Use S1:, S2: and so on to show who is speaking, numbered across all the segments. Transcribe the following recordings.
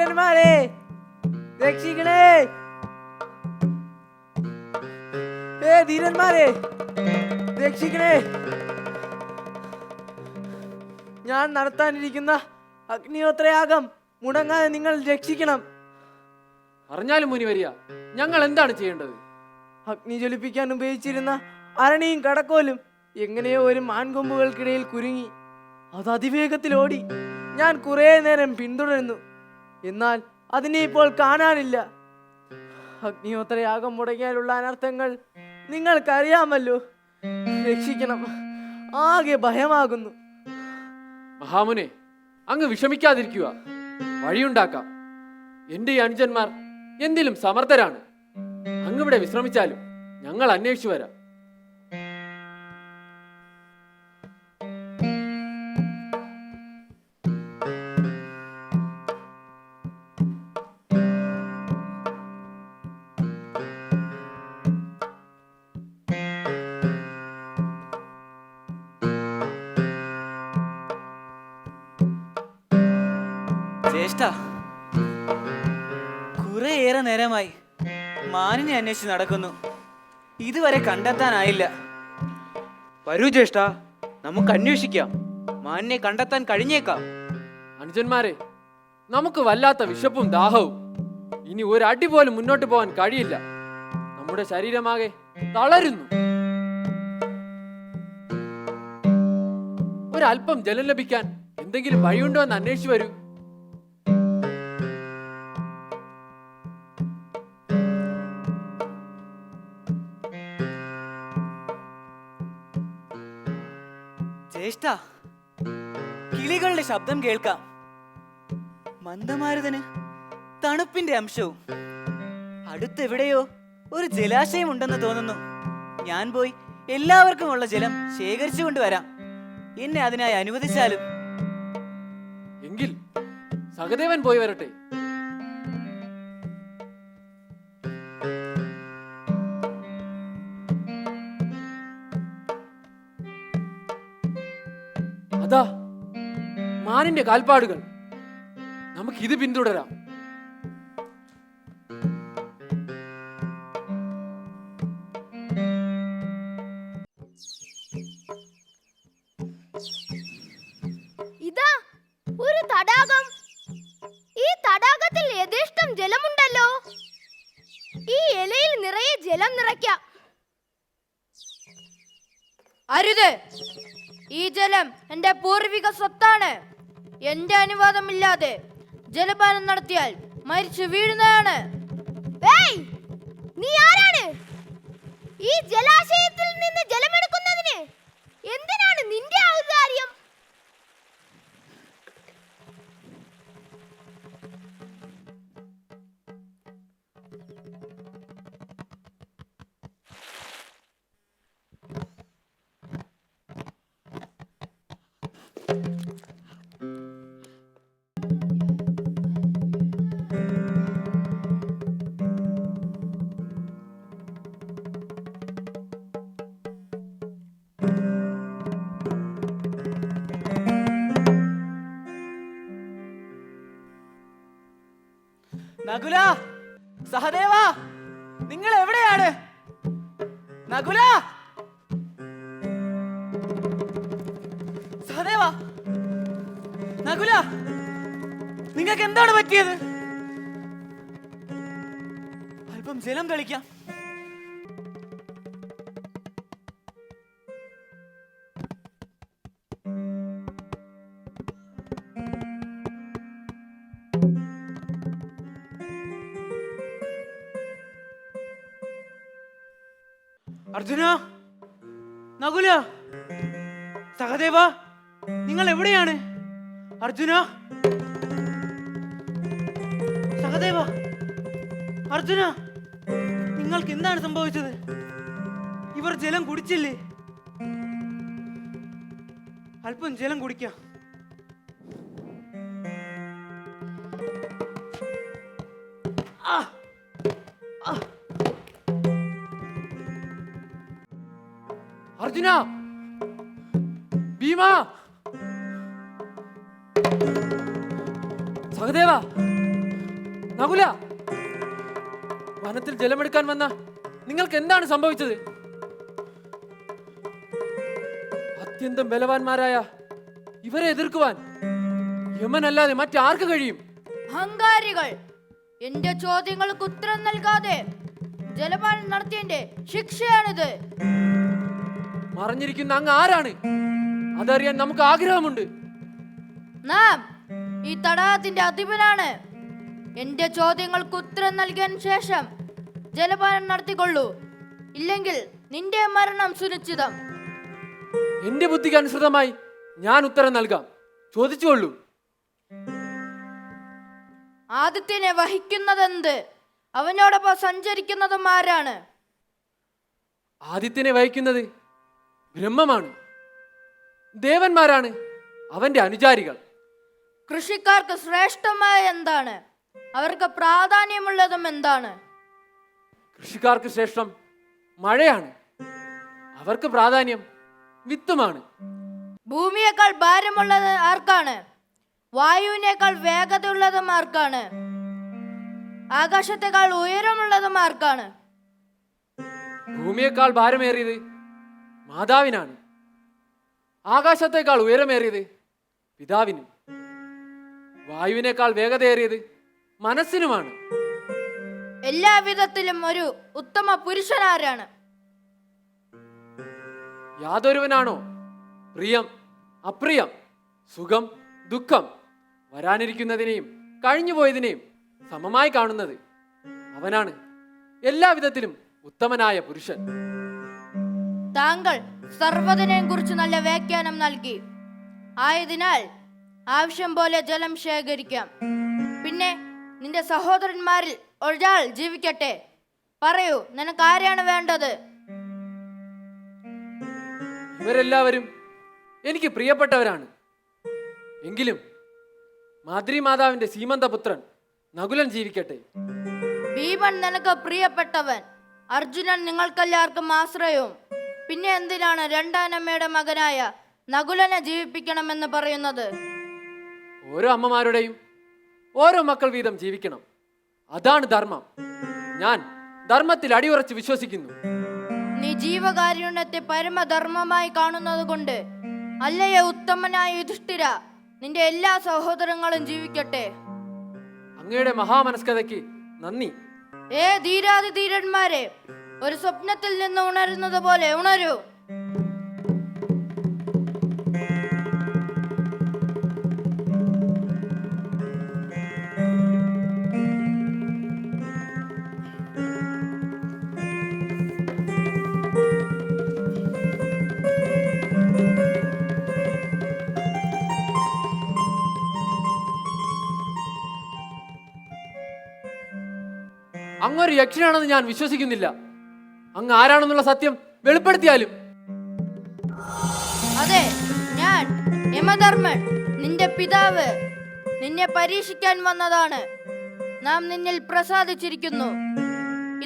S1: ധീരന്മാരെ രക്ഷിക്കണേ! ധീരന്മാരെ രക്ഷിക്കണേ! ഞാൻ നടത്താനിരിക്കുന്ന അഗ്നിഹോത്രയാഗം മുടങ്ങാതെ നിങ്ങൾ രക്ഷിക്കണം.
S2: പറഞ്ഞാലും മുനിവരിയ, ഞങ്ങൾ എന്താണ് ചെയ്യേണ്ടത്?
S1: അഗ്നി ജ്വലിപ്പിക്കാൻ ഉപയോഗിച്ചിരുന്ന അരണിയും കടക്കോലും എങ്ങനെയോ ഒരു മാൻകൊമ്പുകൾക്കിടയിൽ കുരുങ്ങി. അത് അതിവേഗത്തിൽ ഓടി. ഞാൻ കുറേ നേരം പിന്തുടരുന്നു, എന്നാൽ അതിനെ ഇപ്പോൾ കാണാനില്ല. അഗ്നിഹോത്രയാഗം മുടങ്ങിയാലുള്ള അനർത്ഥങ്ങൾ നിങ്ങൾക്കറിയാമല്ലോ. രക്ഷിക്കണം, ആകെ ഭയമാകുന്നു.
S2: മഹാമുനെ, അങ്ങ് വിഷമിക്കാതിരിക്കുക, വഴിയുണ്ടാക്കാം. എന്റെ ഈ അനുജന്മാർ എന്തിലും സമർത്ഥരാണ്. അങ്ങിവിടെ വിശ്രമിച്ചാലും ഞങ്ങൾ അന്വേഷിച്ചു വരാം.
S3: ജ്യേഷ്ഠ, കുറേയേറെ നേരമായി മാനിനെ അന്വേഷിച്ച് നടക്കുന്നു. ഇതുവരെ കണ്ടെത്താനായില്ല.
S4: വരൂ ജ്യേഷ്ഠ, നമുക്ക് അന്വേഷിക്കാം. മാനിനെ കണ്ടെത്താൻ കഴിഞ്ഞേക്കാം.
S2: അനുജന്മാരെ, നമുക്ക് വല്ലാത്ത വിശപ്പും ദാഹവും. ഇനി ഒരടി പോലും മുന്നോട്ട് പോകാൻ കഴിയില്ല. നമ്മുടെ ശരീരമാകെ തളരുന്നു. ഒരല്പം ജലം ലഭിക്കാൻ എന്തെങ്കിലും വഴിയുണ്ടോ എന്ന് അന്വേഷിച്ചു വരൂ.
S3: ജ്യേഷ്ഠ, കിളികളുടെ ശബ്ദം കേൾക്കാം. മന്ദമാരുതന് തണുപ്പിന്റെ അംശവും. അടുത്തെവിടെയോ ഒരു ജലാശയം ഉണ്ടെന്ന് തോന്നുന്നു. ഞാൻ പോയി എല്ലാവർക്കുമുള്ള ജലം ശേഖരിച്ചു കൊണ്ടുവരാം. എന്നെ അതിനായി അനുവദിച്ചാലും.
S2: എങ്കിൽ സഹദേവൻ പോയി വരട്ടെ. അതാ മാനിന്റെ കാൽപ്പാടുകൾ. നമുക്കിത് പിന്തുടരാം.
S5: ഇതാ ഒരു തടാകം. ഈ തടാകത്തിൽ യഥേഷ്ടം ജലമുണ്ടല്ലോ. ഈ ഇലയിൽ നിറയെ ജലം നിറയ്ക്കാം. അരുത്! ഈ ജലം എന്റെ പൂർവിക സ്വത്താണ്. എന്റെ അനുവാദമില്ലാതെ ജലപാനം നടത്തിയാൽ മരിച്ചു വീഴുന്നതാണ്. നീ ആരാണ്? ഈ ജലാശയത്തിൽ നിന്ന് ജലമെടുക്കുന്നതിന് എന്തിനാണ് നിന്റെ ഔദാര്യം?
S3: നകുല, സഹദേവ, നിങ്ങൾ എവിടെയാണ്? നകുല, സഹദേവ, നകുല, നിങ്ങൾക്ക് എന്താണ് പറ്റിയത്? അല്പം ജലം കളിക്കാം.
S4: അർജുന, നകുല, സഹദേവ, നിങ്ങൾ എവിടെയാണ്? അർജുന, സഹദേവ, അർജുന, നിങ്ങൾക്ക് എന്താണ് സംഭവിച്ചത്? ഇവർ ജലം കുടിച്ചില്ലേ? അല്പം ജലം കുടിക്കാം.
S2: അർജുന, ഭീമ, സഹദേവ, നകുല, വനത്തിൽ ജലമെടുക്കാൻ വന്ന നിങ്ങൾക്ക് എന്താണ് സംഭവിച്ചത്? അത്യന്തം ബലവാന്മാരായ ഇവരെ എതിർക്കുവാൻ യമനല്ലാതെ മറ്റാർക്ക് കഴിയും?
S5: അഹങ്കാരികൾ, എന്റെ ചോദ്യങ്ങൾക്ക് ഉത്തരം നൽകാതെ ജലപാനം നടത്തിയതിന്റെ ശിക്ഷയാണിത്.
S2: മറഞ്ഞിരിക്കുന്ന അങ്ങ് ആരാണ്? അതറിയാൻ നമുക്ക് ആഗ്രഹമുണ്ട്.
S5: നാം ഈ തടാകത്തിന്റെ അധിപനാണ്. എന്റെ ചോദ്യങ്ങൾക്ക് ഉത്തരം നൽകിയതിനു ശേഷം ജലപാനം നടത്തിക്കൊള്ളൂ, ഇല്ലെങ്കിൽ നിന്റെ മരണം സുനിശ്ചിതം.
S2: എന്റെ ബുദ്ധിക്ക് അനുസൃതമായി ഞാൻ ഉത്തരം നൽകാം. ചോദിച്ചുകൊള്ളൂ.
S5: ആദിത്യനെ വഹിക്കുന്നതെന്ത്? അവനോടൊപ്പം സഞ്ചരിക്കുന്നതും ആരാണ്?
S2: ആദിത്യനെ വഹിക്കുന്നത് ബ്രഹ്മമാണ്. ദേവന്മാരാണ് അവന്റെ അനുചാരികൾ.
S5: കൃഷിക്കാർക്ക് ശ്രേഷ്ഠമായ എന്താണ്? അവർക്ക് പ്രാധാന്യമുള്ളതും എന്താണ്?
S2: കൃഷിക്കാർക്ക് ശ്രേഷ്ഠം മഴയാണ്. അവർക്ക് പ്രാധാന്യം വിത്തുമാണ്.
S5: ഭൂമിയേക്കാൾ ഭാരമുള്ളത് ആർക്കാണ്? വായുവിനേക്കാൾ വേഗതയുള്ളതും ആർക്കാണ്? ആകാശത്തെക്കാൾ ഉയരമുള്ളതും ആർക്കാണ്?
S2: ഭൂമിയേക്കാൾ ഭാരമേറിയത് മാതാവിനാണ്. ആകാശത്തേക്കാൾ ഉയരമേറിയത് പിതാവിനും. വായുവിനേക്കാൾ വേഗതയേറിയത് മനസ്സിനുമാണ്.
S5: എല്ലാ വിധത്തിലും ഒരു ഉത്തമ പുരുഷനാരാണ്?
S2: യാതൊരുവനാണോ പ്രിയം അപ്രിയം, സുഖം ദുഃഖം, വരാനിരിക്കുന്നതിനെയും കഴിഞ്ഞുപോയതിനെയും സമമായി കാണുന്നത്, അവനാണ് എല്ലാവിധത്തിലും ഉത്തമനായ പുരുഷൻ.
S5: താങ്കൾ സർവ്വതിനെയും കുറിച്ച് നല്ല വ്യാഖ്യാനം നൽകി. ആയതിനാൽ ആവശ്യം പോലെ ജലം ശേഖരിക്കാം. പിന്നെ നിന്റെ സഹോദരന്മാരിൽ ഒരാൾ ജീവിക്കട്ടെ. പറയൂ, നിനക്ക് ആരെയാണ് വേണ്ടത്?
S2: ഇവരെല്ലാവരും എനിക്ക് പ്രിയപ്പെട്ടവരാണ്. എങ്കിലും മാതൃമാതാവിന്റെ സീമന്തപുത്രൻ നകുലൻ ജീവിക്കട്ടെ.
S5: ഭീമൻ നിനക്ക് പ്രിയപ്പെട്ടവൻ, അർജുനൻ നിങ്ങൾക്കെല്ലാവർക്കും ആശ്രയവും. പിന്നെ എന്തിനാണ് രണ്ടാനമ്മയുടെ മകനായ നകുലനെ ജീവിപ്പിക്കണമെന്ന് പറയുന്നത്?
S2: ഓരോ അമ്മമാരുടെയും ഓരോ മക്കൾ വീതം ജീവിക്കണം. അതാണ് ധർമ്മം. ഞാൻ ധർമ്മത്തിൽ അടിയുറച്ച് വിശ്വസിക്കുന്നു.
S5: നീ ജീവകാരുണ്യത്തെ പരമധർമ്മമായി കാണുന്നത് കൊണ്ട് അല്ലയെ ഉത്തമനായ യുധിഷ്ഠിര, നിന്റെ എല്ലാ സഹോദരങ്ങളും ജീവിക്കട്ടെ.
S2: അങ്ങയുടെ മഹാമനസ്കതയ്ക്ക് നന്ദി.
S5: ധീരാതിധീരന്മാരെ, ഒരു സ്വപ്നത്തിൽ നിന്ന് ഉണരുന്നത് പോലെ ഉണരൂ.
S2: അങ്ങൊരു യക്ഷനാണെന്ന് ഞാൻ വിശ്വസിക്കുന്നില്ല. അങ്ങ് ആരാണെന്നുള്ള സത്യം വെളിപ്പെടുത്തിയാലും.
S5: അതെ, ഞാൻ യമധർമ്മൻ, നിന്റെ പിതാവ്. നിന്നെ പരീക്ഷിക്കാൻ വന്നതാണ്. നാം നിന്നിൽ പ്രസാദിച്ചിരിക്കുന്നു.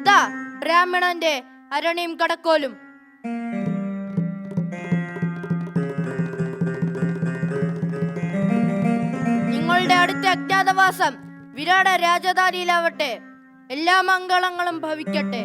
S5: ഇതാ ബ്രാഹ്മണന്റെ അരണിയും കടക്കോലും. നിങ്ങളുടെ അടുത്ത അജ്ഞാതവാസം വിരാട രാജധാനിയിലാവട്ടെ. എല്ലാ മംഗളങ്ങളും ഭവിക്കട്ടെ.